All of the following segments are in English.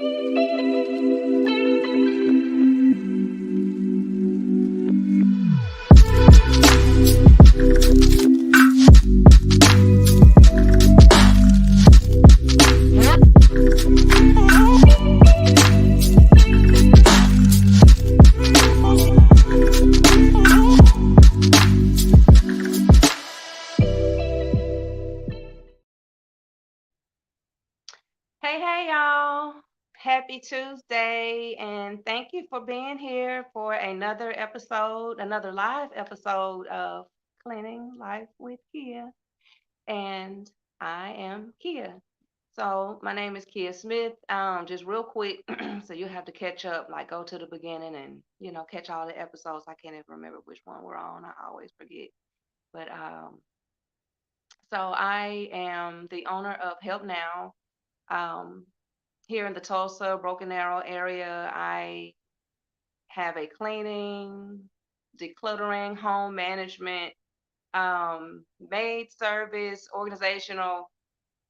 Hey, y'all. Happy Tuesday, and thank you for being here for another episode, another live episode of Cleaning Life with Kia. And I am Kia. So, my name is Kia Smith. Just real quick, so you have to catch up, like go to the beginning and, catch all the episodes. I can't even remember which one we're on. I always forget. But I am the owner of Help Now. Um, Here in the Tulsa, Broken Arrow area, I have a cleaning, decluttering, home management, maid service, organizational.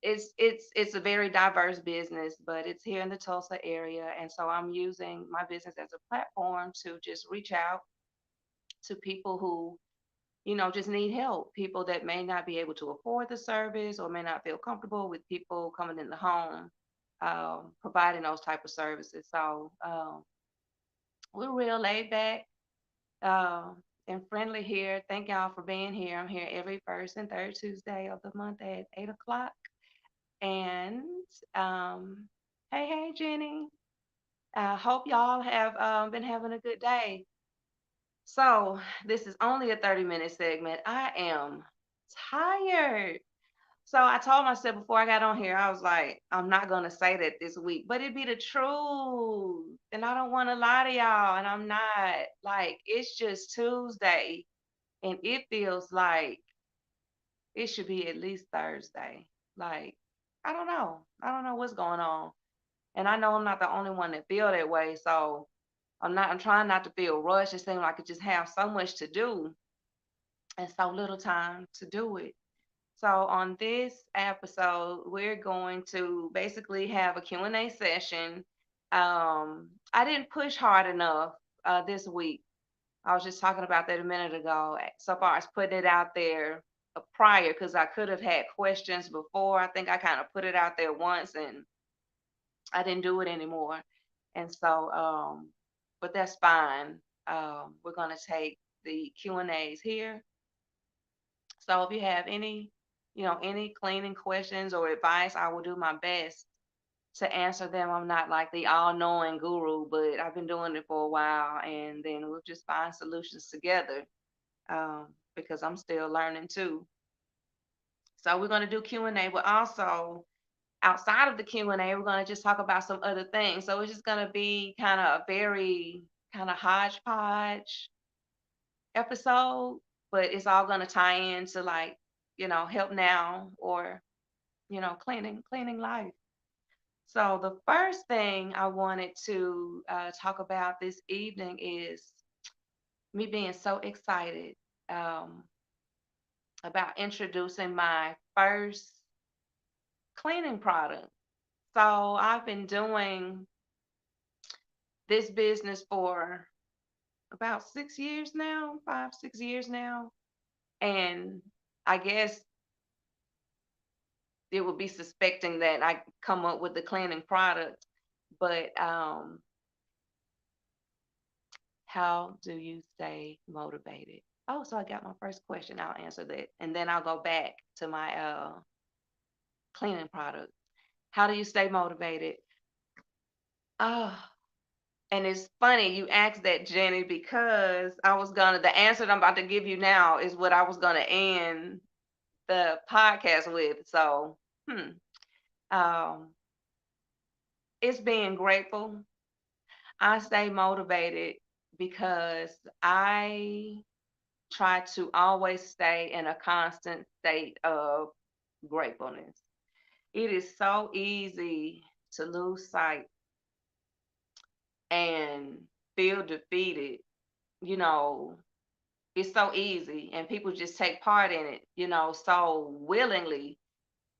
It's a very diverse business, but it's here in the Tulsa area, and so I'm using my business as a platform to just reach out to people who just need help. People that may not be able to afford the service or may not feel comfortable with people coming in the home, providing those type of services. So we're real laid back uh, and friendly here. Thank y'all for being here. I'm here every first and third Tuesday of the month at 8 o'clock. And um, hey, Jenny. I hope y'all have been having a good day. So this is only a 30-minute segment. I am tired. So I told myself before I got on here, I was like, I'm not gonna say that this week, but it be the truth. And I don't want to lie to y'all, and I'm not. Like, it's just Tuesday, and it feels like it should be at least Thursday. Like, I don't know. I don't know what's going on. And I know I'm not the only one that feel that way. So I'm trying not to feel rushed. It seems like I just have so much to do and so little time to do it. So on this episode, we're going to basically have a Q&A session. I didn't push hard enough this week. I was just talking about that a minute ago. So far as putting it out there prior, because I could have had questions before. I think I kind of put it out there once and I didn't do it anymore. And so, but that's fine. We're going to take the Q&As here. So if you have any cleaning questions or advice, I will do my best to answer them. I'm not like the all-knowing guru, but I've been doing it for a while, and then we'll just find solutions together because I'm still learning too. So we're going to do Q&A, but also outside of the Q&A, we're going to just talk about some other things. So it's just going to be kind of a very kind of hodgepodge episode, but it's all going to tie into like, help now or, cleaning life. So the first thing I wanted to talk about this evening is me being so excited um, about introducing my first cleaning product. So I've been doing this business for about 6 years now, 5, 6 years now. And I guess it would be suspecting that I come up with the cleaning product. But how do you stay motivated? Oh, so I got my first question. I'll answer that. And then I'll go back to my cleaning product. How do you stay motivated? Oh, and it's funny you asked that, Jenny, because the answer that I'm about to give you now is what I was gonna end the podcast with. So, um, it's being grateful. I stay motivated because I try to always stay in a constant state of gratefulness. It is so easy to lose sight and feel defeated. You know, it's so easy, and people just take part in it, so willingly.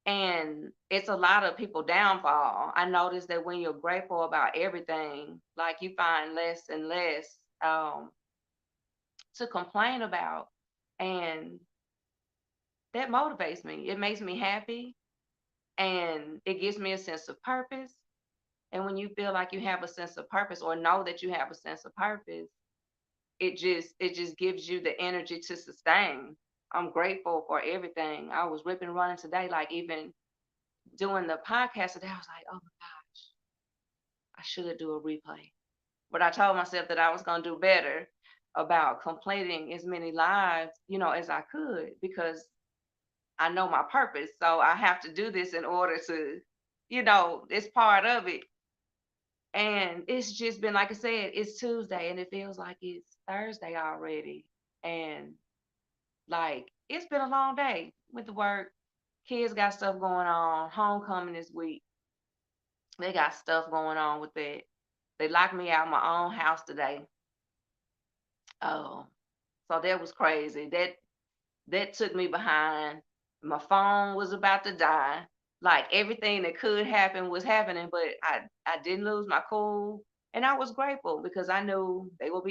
And it's a lot of people downfall. I noticed that when you're grateful about everything, like you find less and less to complain about. And that motivates me. It makes me happy and it gives me a sense of purpose. And when you feel like you have a sense of purpose or know that you have a sense of purpose, it just gives you the energy to sustain. I'm grateful for everything. I was ripping and running today, like even doing the podcast today, I was like, oh my gosh, I should do a replay. But I told myself that I was gonna do better about completing as many lives, as I could because I know my purpose. So I have to do this in order to, it's part of it. And it's just been, like I said, it's Tuesday and it feels like it's Thursday already. And like, it's been a long day with the work. Kids got stuff going on. Homecoming this week. They got stuff going on with that. They locked me out of my own house today. Oh, so that was crazy. That took me behind. My phone was about to die. Like everything that could happen was happening, but I didn't lose my cool, and I was grateful because I knew they will be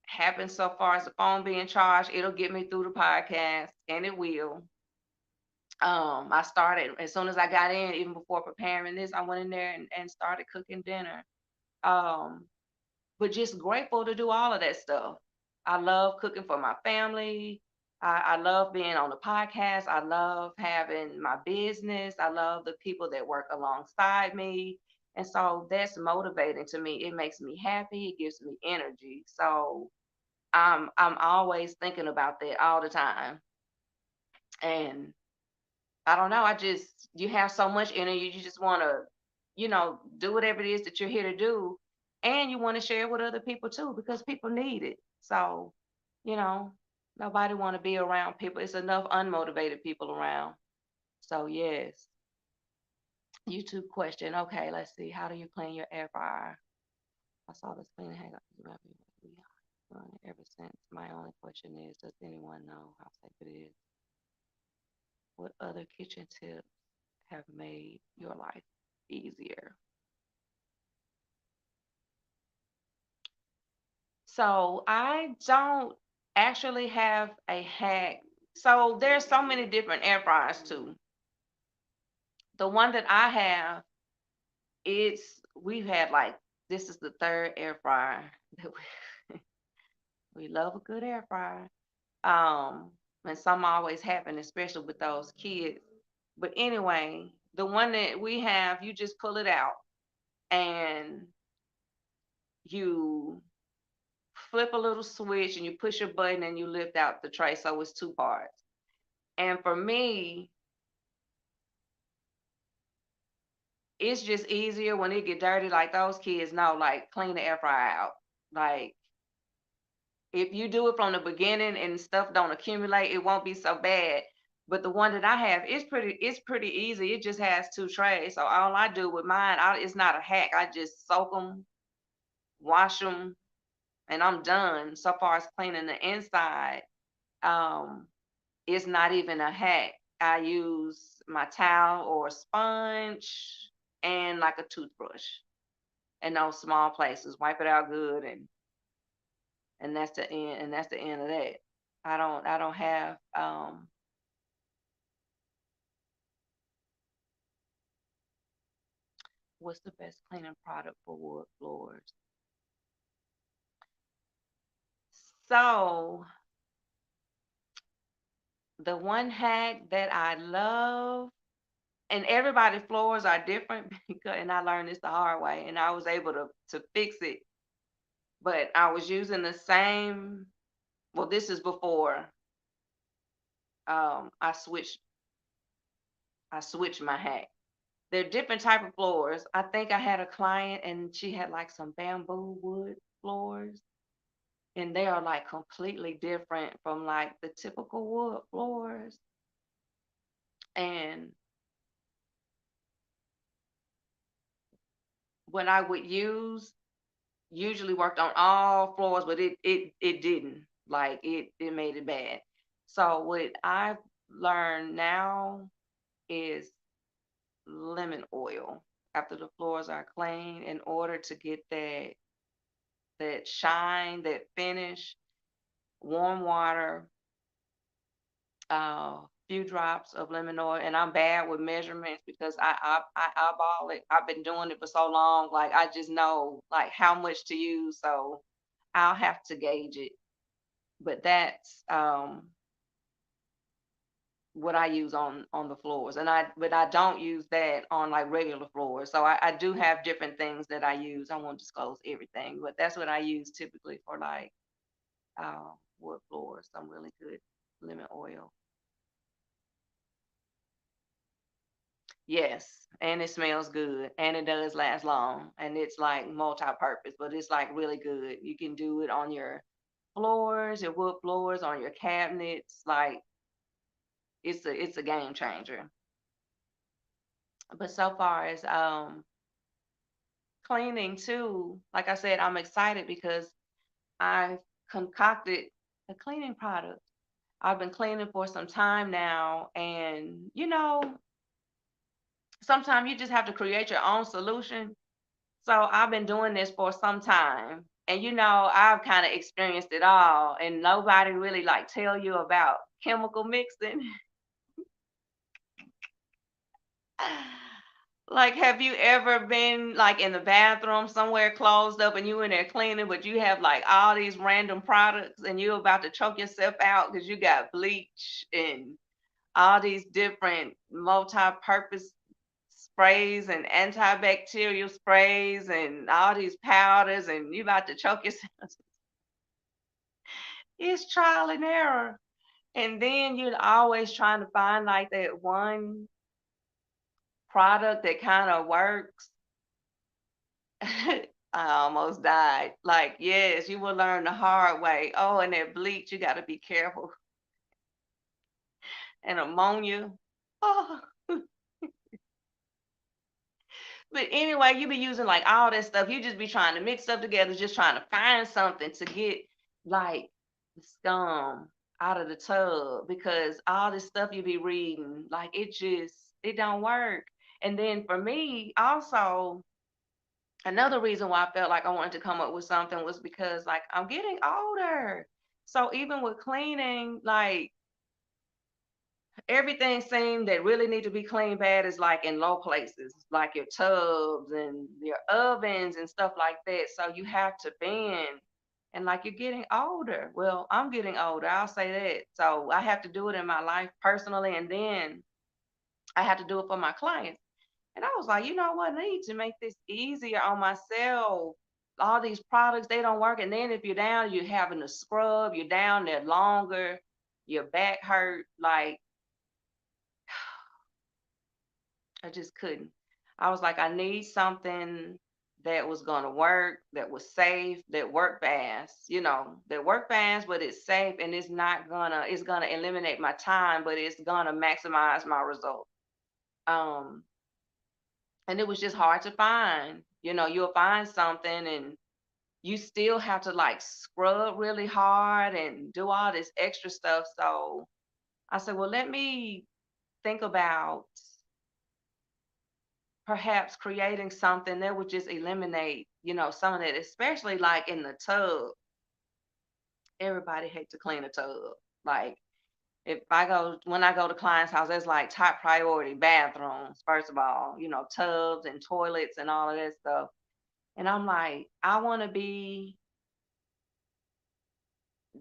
happened so far as the phone being charged. It'll get me through the podcast, and it will. I started as soon as I got in, even before preparing this, I went in there and started cooking dinner. Um, but just grateful to do all of that stuff. I love cooking for my family. I love being on the podcast. I love having my business. I love the people that work alongside me. And so that's motivating to me. It makes me happy. It gives me energy. So I'm always thinking about that all the time. And I don't know. You have so much energy. You just want to, do whatever it is that you're here to do. And you want to share with other people too, because people need it. So, you know, nobody want to be around people. It's enough unmotivated people around. So, yes. YouTube question. Okay, let's see. How do you clean your air fryer? I saw this cleaning hang up ever since. My only question is, does anyone know how safe it is? What other kitchen tips have made your life easier? So I don't actually have a hack. So there's so many different air fryers too. The one that I have, we've had like this is the third air fryer that we love a good air fryer. Um, and some always happen, especially with those kids. But anyway, the one that we have, you just pull it out and you flip a little switch and you push a button and you lift out the tray. So it's two parts. And for me, it's just easier when it get dirty. Like those kids know, like clean the air fryer out. Like if you do it from the beginning and stuff don't accumulate, it won't be so bad. But the one that I have, it's pretty easy. It just has two trays. So all I do with mine, it's not a hack. I just soak them, wash them, and I'm done. So far as cleaning the inside, um, it's not even a hack. I use my towel or a sponge and like a toothbrush in those small places. Wipe it out good and that's the end of that. I don't have what's the best cleaning product for wood floors. So the one hack that I love, and everybody floors are different because, and I learned this the hard way and I was able to fix it, but I was using the same, well, this is before I switched my hack. They're different type of floors. I think I had a client and she had like some bamboo wood floors, and they are like completely different from like the typical wood floors. And what I would use usually worked on all floors, but it didn't. Like it made it bad. So what I learned now is lemon oil after the floors are clean in order to get that shine, that finish. Warm water, few drops of lemon oil, and I'm bad with measurements because I eyeball it. I've been doing it for so long, like I just know like how much to use, so I'll have to gauge it. But that's what I use on the floors, and I don't use that on like regular floors. So I do have different things that I use. I won't disclose everything, but that's what I use typically for like wood floors. Some really good lemon oil. Yes, and it smells good, and it does last long, and it's like multi-purpose, but it's like really good. You can do it on your floors, your wood floors, on your cabinets. Like it's a game changer. But so far as cleaning too, like I said, I'm excited because I've concocted a cleaning product. I've been cleaning for some time now, and sometimes you just have to create your own solution. So I've been doing this for some time. And I've kind of experienced it all and nobody really like tell you about chemical mixing. Like have you ever been like in the bathroom somewhere closed up and you in there cleaning, but you have like all these random products and you're about to choke yourself out because you got bleach and all these different multi-purpose sprays and antibacterial sprays and all these powders and you about to choke yourself. It's trial and error. And then you're always trying to find like that one product that kind of works. I almost died. Like, yes, you will learn the hard way. Oh, and that bleach, you got to be careful. And ammonia. Oh, but anyway, you be using like all that stuff. You just be trying to mix stuff together, just trying to find something to get like the scum out of the tub because all this stuff you be reading, like it don't work. And then for me, also another reason why I felt like I wanted to come up with something was because like I'm getting older. So even with cleaning, like everything seemed that really need to be cleaned bad is like in low places, like your tubs and your ovens and stuff like that. So you have to bend. And like you're getting older. Well, I'm getting older. I'll say that. So I have to do it in my life personally, and then I have to do it for my clients. And I was like, you know what? I need to make this easier on myself. All these products, they don't work. And then if you're down, you're having to scrub, you're down there longer, your back hurt. Like I just couldn't. I was like, I need something that was gonna work, that was safe, that worked fast, that worked fast, but it's safe and it's gonna eliminate my time, but it's gonna maximize my result. Um, and it was just hard to find. You'll find something and you still have to like scrub really hard and do all this extra stuff. So I said, well, let me think about perhaps creating something that would just eliminate, some of that, especially like in the tub. Everybody hates to clean a tub. Like if when I go to clients' house, that's like top priority bathrooms, first of all, tubs and toilets and all of that stuff. And I'm like, I want to be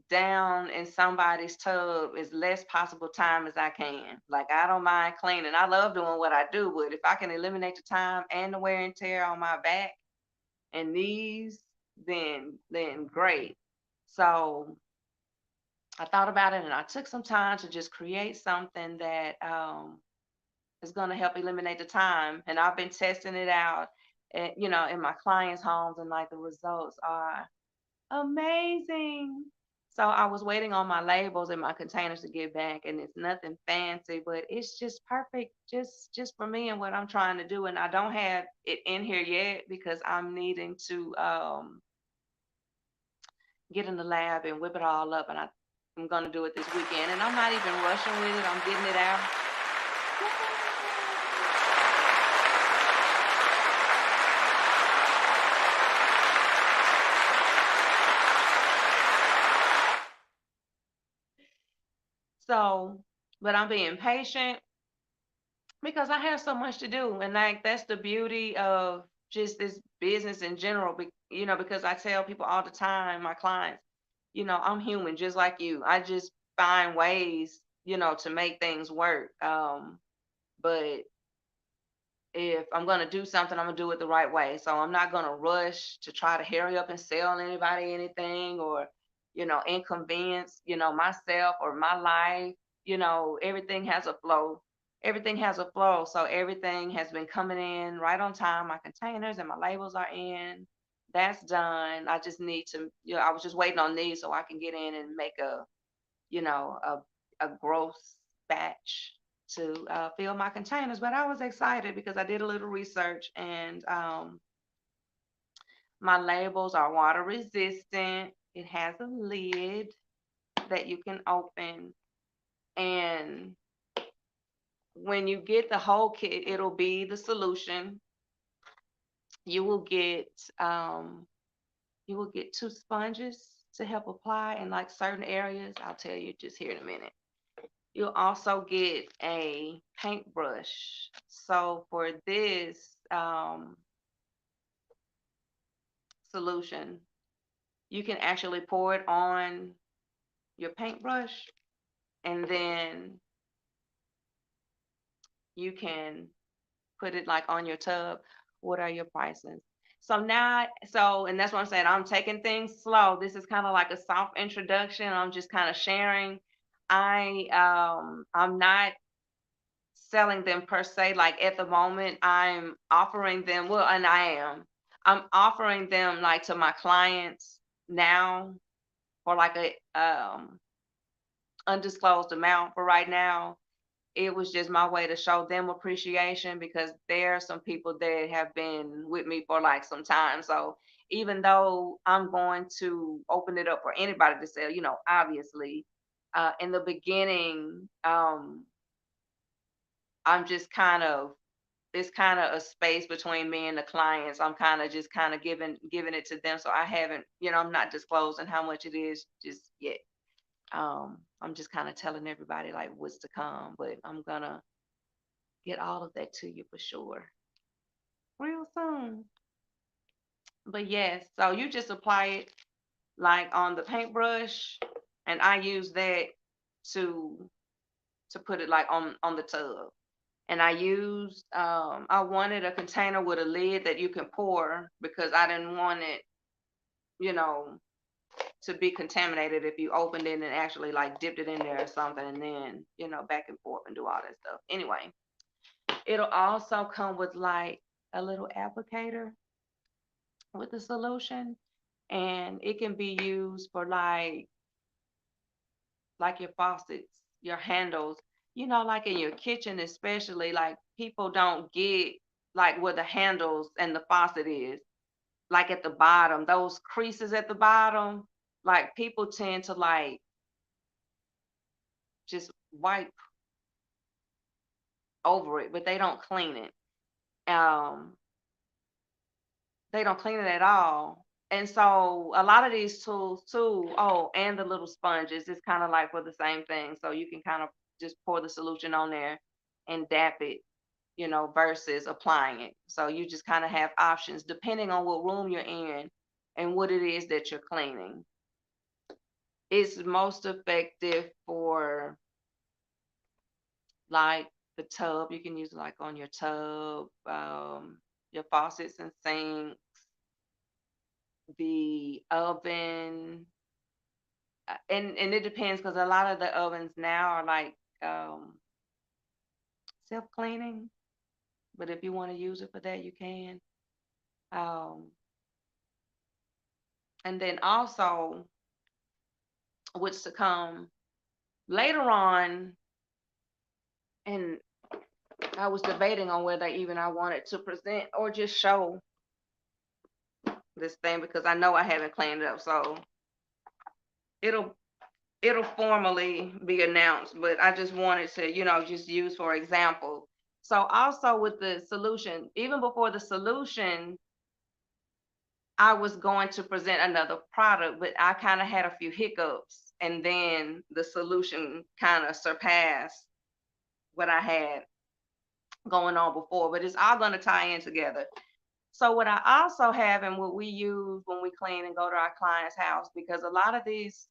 down in somebody's tub as less possible time as I can. Like I don't mind cleaning. I love doing what I do, but if I can eliminate the time and the wear and tear on my back and knees, then great. So I thought about it and I took some time to just create something that is going to help eliminate the time. And I've been testing it out, in my clients' homes, and like the results are amazing. So I was waiting on my labels and my containers to get back, and it's nothing fancy, but it's just perfect, just for me and what I'm trying to do. And I don't have it in here yet because I'm needing to get in the lab and whip it all up. And I'm gonna do it this weekend, and I'm not even rushing with it. I'm getting it out. So, but I'm being patient because I have so much to do, and like that's the beauty of just this business in general. Because I tell people all the time, my clients, I'm human just like you. I just find ways, to make things work. But if I'm gonna do something, I'm gonna do it the right way. So I'm not gonna rush to try to hurry up and sell anybody anything or, inconvenience, myself or my life. Everything has a flow. Everything has a flow. So everything has been coming in right on time. My containers and my labels are in. That's done. I just need to, I was just waiting on these so I can get in and make a gross batch to fill my containers. But I was excited because I did a little research, and my labels are water resistant. It has a lid that you can open. And when you get the whole kit, it'll be the solution. You will get um, you will get two sponges to help apply in like certain areas. I'll tell you just here in a minute. You'll also get a paintbrush. So for this solution, you can actually pour it on your paintbrush, and then you can put it like on your tub. What are your prices? And that's what I'm saying. I'm taking things slow. This is kind of like a soft introduction. I'm just kind of sharing. I'm not selling them per se. Like at the moment, I'm offering them, well, and I'm offering them like to my clients now for like a undisclosed amount for right now. It was just my way to show them appreciation because there are some people that have been with me for like some time. So even though I'm going to open it up for anybody to sell, obviously, in the beginning, I'm just kind of it's kind of a space between me and the clients. I'm kind of just kind of giving it to them. So I haven't, I'm not disclosing how much it is just yet. I'm just kind of telling everybody like what's to come, but I'm gonna get all of that to you for sure real soon. But yes, so you just apply it like on the paintbrush, and I use that to put it like on the tub. And I wanted a container with a lid that you can pour because I didn't want it, you know, to be contaminated if you opened it and actually like dipped it in there or something and then, back and forth and do all that stuff. Anyway, it'll also come with like a little applicator with the solution, and it can be used for like your faucets, your handles, like in your kitchen especially, like people don't get like where the handles and the faucet is, like at the bottom, those creases at the bottom, like people tend to like just wipe over it, but Um, they don't clean it at all. And so a lot of these tools too, oh, and the little sponges, it's kind of like for the same thing. So you can kind of just pour the solution on there and dap it, versus applying it. So you just kind of have options depending on what room you're in and what it is that you're cleaning. It's most effective for like the tub. You can use it like on your tub, your faucets and sinks, the oven, and it depends because a lot of the ovens now are like self-cleaning. But if you want to use it for that, you can. Um, and then also, what's to come later on, and I was debating on whether even I wanted to present or just show this thing because I know I haven't cleaned it up. So it'll it'll formally be announced, but I just wanted to, just use for example. So also with the solution, even before the solution, I was going to present another product, but I kind of had a few hiccups, and then the solution kind of surpassed what I had going on before. But it's all going to tie in together. So what I also have and what we use when we clean and go to our client's house, because a lot of these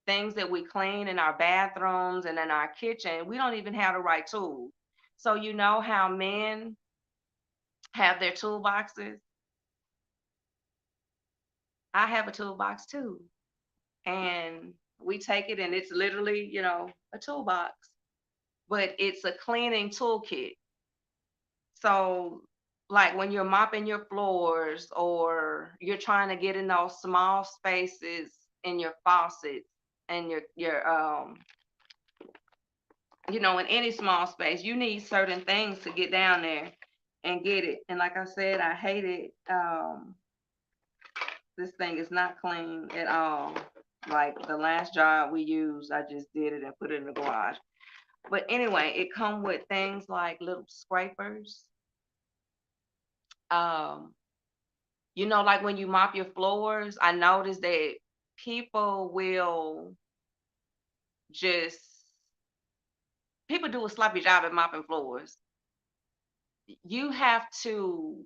things that we clean in our bathrooms and in our kitchen, we don't even have the right tools. So you know how men have their toolboxes? I have a toolbox too. And we take it and it's literally, a toolbox, but it's a cleaning toolkit. So like when you're mopping your floors or you're trying to get in those small spaces in your faucets and in any small space, you need certain things to get down there and get it. And like I said, I hate it. This thing is not clean at all. Like the last job we used, I just did it and put it in the garage. But anyway, it come with things like little scrapers. Um, like when you mop your floors, I noticed that people will just people do a sloppy job at mopping floors. You have to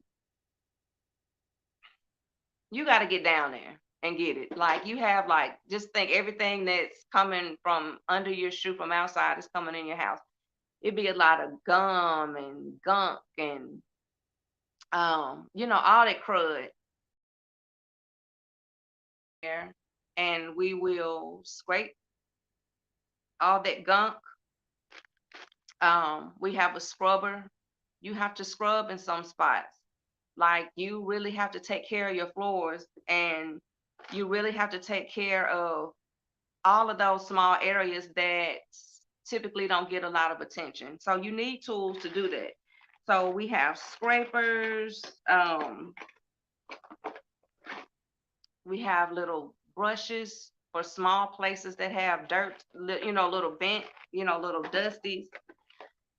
you got to get down there and get it. Like you have just think everything that's coming from under your shoe from outside is coming in your house. It'd be a lot of gum and gunk and all that crud there. And we will scrape all that gunk. We have a scrubber. You have to scrub in some spots. Like you really have to take care of your floors and you really have to take care of all of those small areas that typically don't get a lot of attention. So you need tools to do that. So we have scrapers, we have little brushes for small places that have dirt, little bent, little dusties.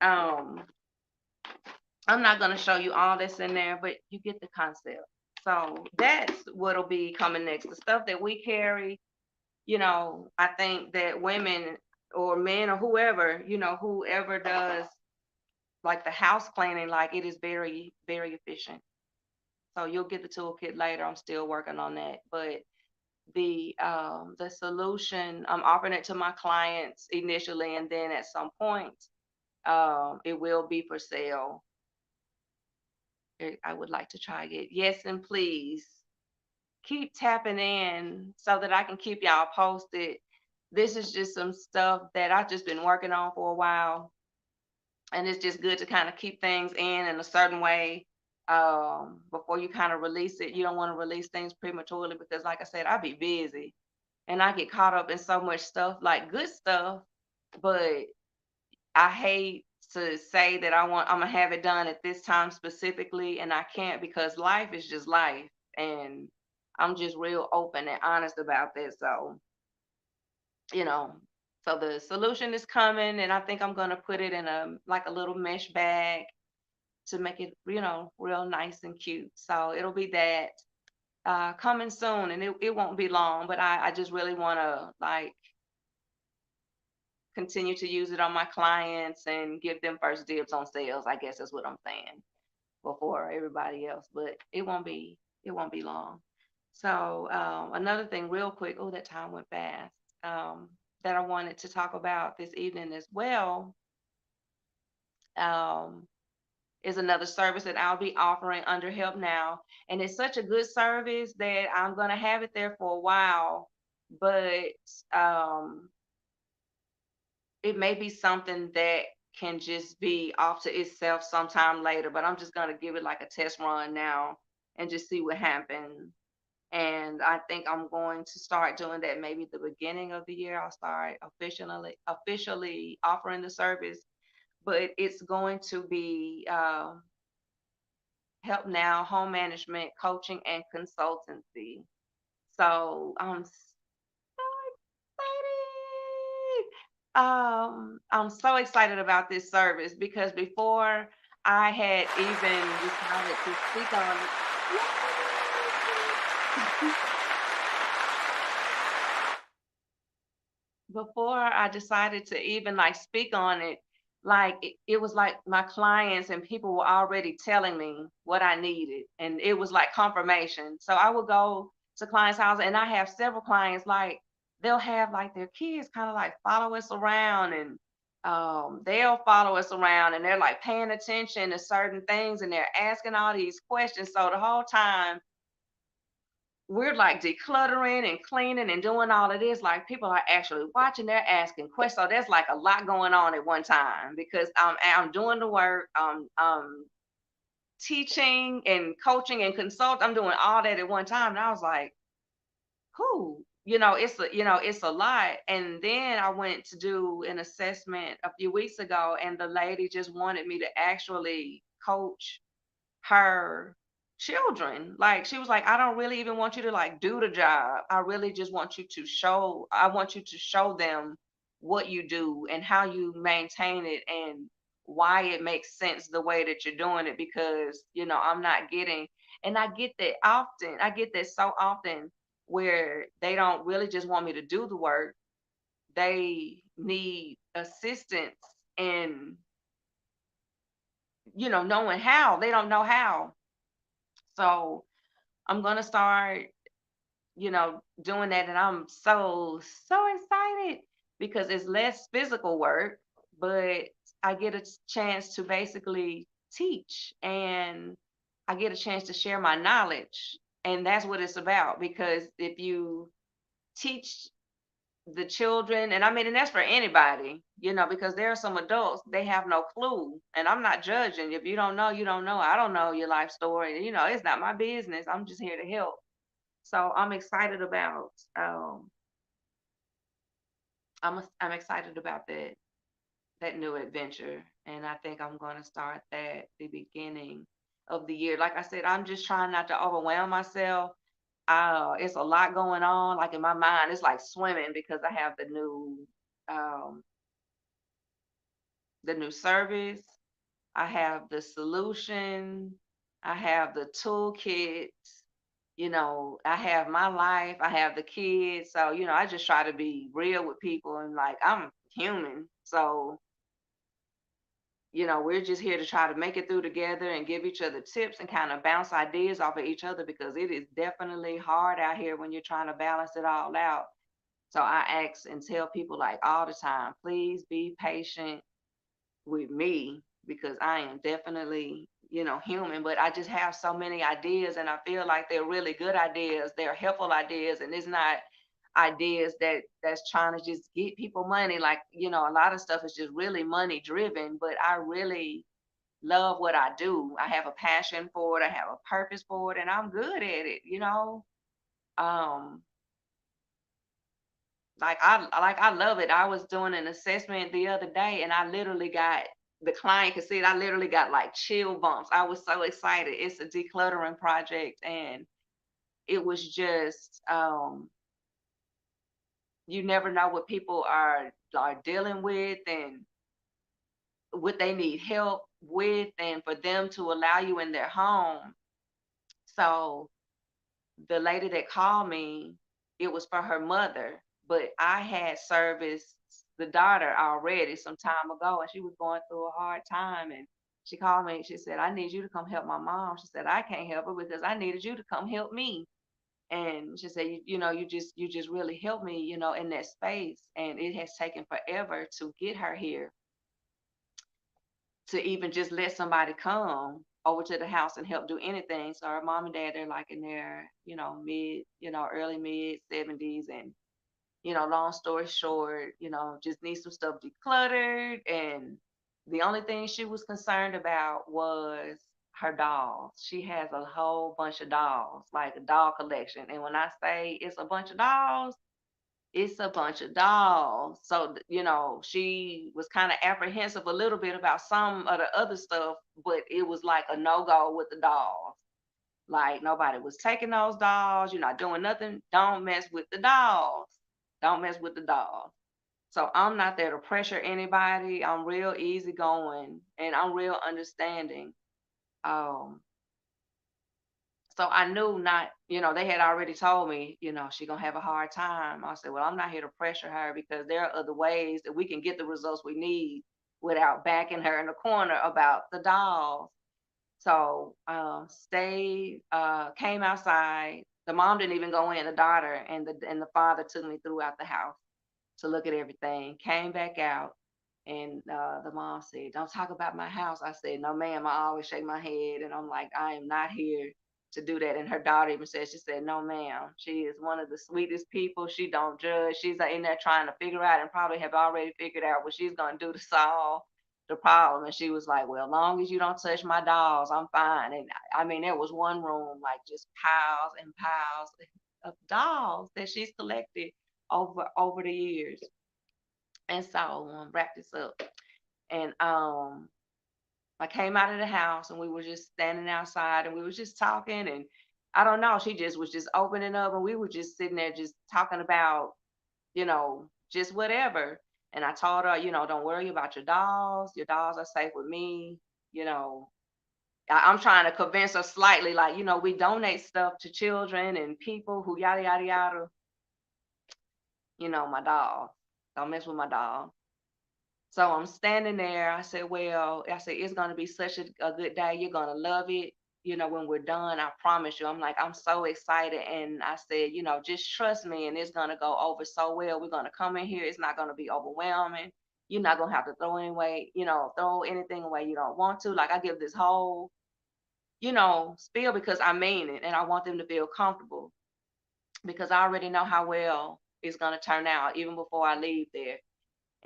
Um, I'm not going to show you all this in there, but you get the concept. So that's what'll be coming next. The stuff that we carry, I think that women or men or whoever does like the house cleaning, like it is very, very efficient. So you'll get the toolkit later. I'm still working on that. But the solution, I'm offering it to my clients initially, and then at some point, it will be for sale. I would like to try it. Yes, and please keep tapping in so that I can keep y'all posted. This is just some stuff that I've just been working on for a while, and it's just good to kind of keep things in a certain way before you kind of release it. You don't want to release things prematurely because, like I said, I be busy and I get caught up in so much stuff, like good stuff, but I hate to say that I'm gonna have it done at this time specifically, and I can't because life is just life, and I'm just real open and honest about that. So, you know, so the solution is coming, and I think I'm gonna put it in a little mesh bag to make it, real nice and cute. So it'll be that coming soon, and it won't be long, but I just really want to continue to use it on my clients and give them first dibs on sales. I guess is what I'm saying before everybody else, but it won't be long. So another thing, real quick. Oh, that time went fast. That I wanted to talk about this evening as well. Um, is another service that I'll be offering under Help Now. And it's such a good service that I'm going to have it there for a while, but um, it may be something that can just be off to itself sometime later, but I'm just going to give it like a test run now and just see what happens. And I think I'm going to start doing that maybe the beginning of the year. I'll start officially offering the service, but it's going to be Help Now, home management, coaching, and consultancy. So I'm so excited. I'm so excited about this service because before I had even decided to speak on it. Yay! Before I decided to even like speak on it, like it was like my clients and people were already telling me what I needed, and it was like confirmation. So I would go to clients' houses, and I have several clients like they'll have like their kids kind of like follow us around, and they'll follow us around, and they're like paying attention to certain things, and they're asking all these questions. So the whole time we're like decluttering and cleaning and doing all of this. Like people are actually watching, they're asking questions. So there's like a lot going on at one time because I'm doing the work, teaching and coaching and consult. I'm doing all that at one time. And I was like, who? It's a lot. And then I went to do an assessment a few weeks ago, and the lady just wanted me to actually coach her children. Like she was like, I don't really even want you to like do the job. I really just want you to show, I want you to show them what you do and how you maintain it and why it makes sense the way that you're doing it because, I'm not getting, and I get that often. I get that so often where they don't really just want me to do the work. They need assistance in, knowing how. They don't know how. So I'm gonna start, doing that, and I'm so excited because it's less physical work, but I get a chance to basically teach, and I get a chance to share my knowledge, and that's what it's about. Because if you teach the children, and I mean, and that's for anybody, because there are some adults, they have no clue, and I'm not judging. If you don't know, you don't know. I don't know your life story, it's not my business. I'm just here to help. So I'm excited about I'm excited about that new adventure, and I think I'm going to start that the beginning of the year. Like I said, I'm just trying not to overwhelm myself. It's a lot going on. Like in my mind, it's like swimming because I have um, the new service. I have the solution. I have the toolkit. I have my life, I have the kids. So, I just try to be real with people and like I'm human. So, we're just here to try to make it through together and give each other tips and kind of bounce ideas off of each other because it is definitely hard out here when you're trying to balance it all out. So I ask and tell people like all the time, please be patient with me because I am definitely, human, but I just have so many ideas and I feel like they're really good ideas. They're helpful ideas, and it's not ideas that's trying to just get people money. Like, a lot of stuff is just really money driven, but I really love what I do. I have a passion for it. I have a purpose for it, and I'm good at it. Um, like I love it. I was doing an assessment the other day and I literally got the client could see it. I literally got like chill bumps. I was so excited. It's a decluttering project and it was just you never know what people are dealing with and what they need help with and for them to allow you in their home. So the lady that called me, it was for her mother, but I had serviced the daughter already some time ago, and she was going through a hard time. And she called me. She said, "I need you to come help my mom." She said, "I can't help her because I needed you to come help me." And she said, you just really helped me, in that space. And it has taken forever to get her here to even just let somebody come over to the house and help do anything. So her mom and dad, they're like in their, early mid 70s. And, long story short, just need some stuff decluttered. And the only thing she was concerned about was her dolls. She has a whole bunch of dolls, like a doll collection. And when I say it's a bunch of dolls, it's a bunch of dolls. So, she was kind of apprehensive a little bit about some of the other stuff, but it was like a no go with the dolls. Like nobody was taking those dolls. You're not doing nothing. Don't mess with the dolls. Don't mess with the dolls. So I'm not there to pressure anybody. I'm real easygoing and I'm real understanding. Um, so I knew not, they had already told me, she gonna have a hard time. I said, well, I'm not here to pressure her because there are other ways that we can get the results we need without backing her in the corner about the dolls. So came outside. The mom didn't even go in, the daughter and the father took me throughout the house to look at everything. Came back out, and the mom said, "Don't talk about my house." I said, "No, ma'am." I always shake my head, and I'm like, "I am not here to do that." And her daughter even said, she said, "No, ma'am." She is one of the sweetest people. She don't judge. She's in there trying to figure out, and probably have already figured out what she's gonna do to solve the problem. And she was like, "Well, as long as you don't touch my dolls, I'm fine." And I mean, there was one room like just piles and piles of dolls that she's collected over the years. And so wrap this up. And I came out of the house and we were just standing outside and we were just talking, and I don't know, she just was just opening up and we were just sitting there just talking about, just whatever. And I told her, don't worry about your dolls. Your dolls are safe with me. You know, I'm trying to convince her slightly, like, we donate stuff to children and people who yada yada yada. My doll. Don't mess with my doll. So I'm standing there. I said, well, I said, it's going to be such a good day. You're going to love it. When we're done, I promise you. I'm like, I'm so excited. And I said, just trust me and it's going to go over so well. We're going to come in here. It's not going to be overwhelming. You're not going to have to throw anything away you don't want to. Like I give this whole, spiel because I mean it and I want them to feel comfortable because I already know how well it's going to turn out even before I leave there.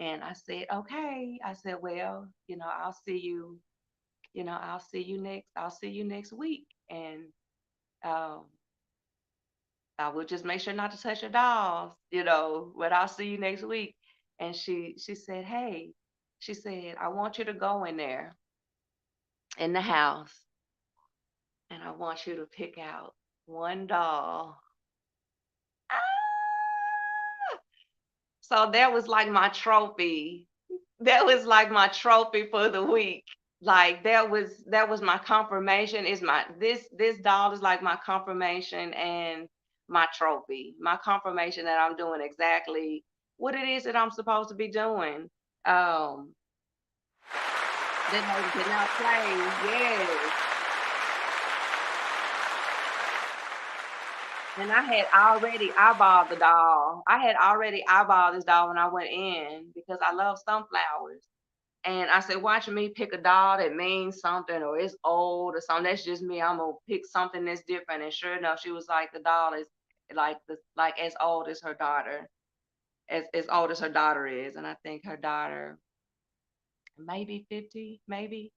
And I said, okay. I said, well, I'll see you next week. And um, I will just make sure not to touch your dolls, but I'll see you next week. And she said, hey, she said, I want you to go in there in the house and I want you to pick out one doll. So that was like my trophy. That was like my trophy for the week. Like that was my confirmation. Is my this doll is like my confirmation and my trophy. My confirmation that I'm doing exactly what it is that I'm supposed to be doing. Um that lady did not play. Yes. And I had already eyeballed the doll. I had already eyeballed this doll when I went in because I love sunflowers. And I said, watching me pick a doll that means something or it's old or something. That's just me. I'm gonna pick something that's different. And sure enough, she was like, the doll is like as old as her daughter, as old as her daughter is. And I think her daughter maybe 50, maybe.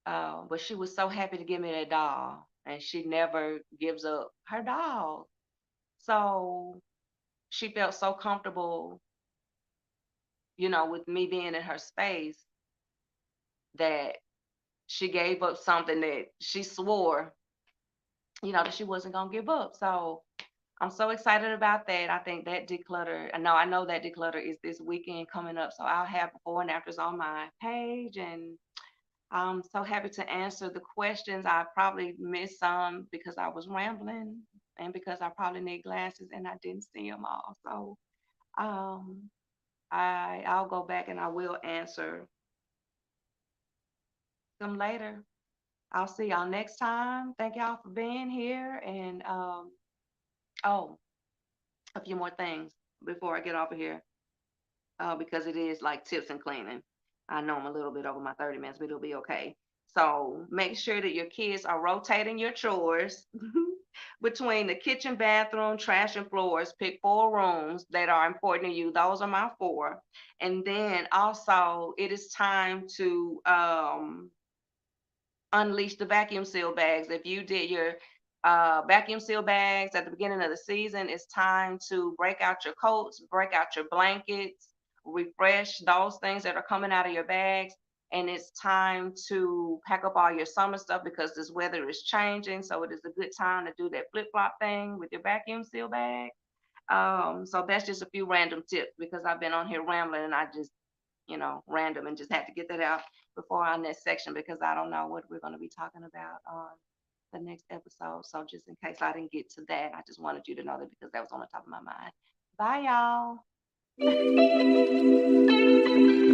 But she was so happy to give me that doll, and she never gives up her doll. So she felt so comfortable, with me being in her space that she gave up something that she swore, that she wasn't gonna give up. So I'm so excited about that. I think that declutter, I know that declutter is this weekend coming up. So I'll have before and afters on my page. And I'm so happy to answer the questions. I probably missed some because I was rambling and because I probably need glasses and I didn't see them all. So um, I'll go back and I will answer them later. I'll see y'all next time. Thank y'all for being here. And oh, a few more things before I get off of here, because it is like tips and cleaning. I know I'm a little bit over my 30 minutes, but it'll be okay. So make sure that your kids are rotating your chores between the kitchen, bathroom, trash, and floors. Pick 4 rooms that are important to you. Those are my 4. And then also, it is time to unleash the vacuum seal bags. If you did your vacuum seal bags at the beginning of the season, it's time to break out your coats, break out your blankets, refresh those things that are coming out of your bags. And it's time to pack up all your summer stuff because this weather is changing. So it is a good time to do that flip flop thing with your vacuum seal bag. So that's just a few random tips because I've been on here rambling and I just, random and just had to get that out before our next section because I don't know what we're going to be talking about on the next episode. So just in case I didn't get to that, I just wanted you to know that because that was on the top of my mind. Bye, y'all.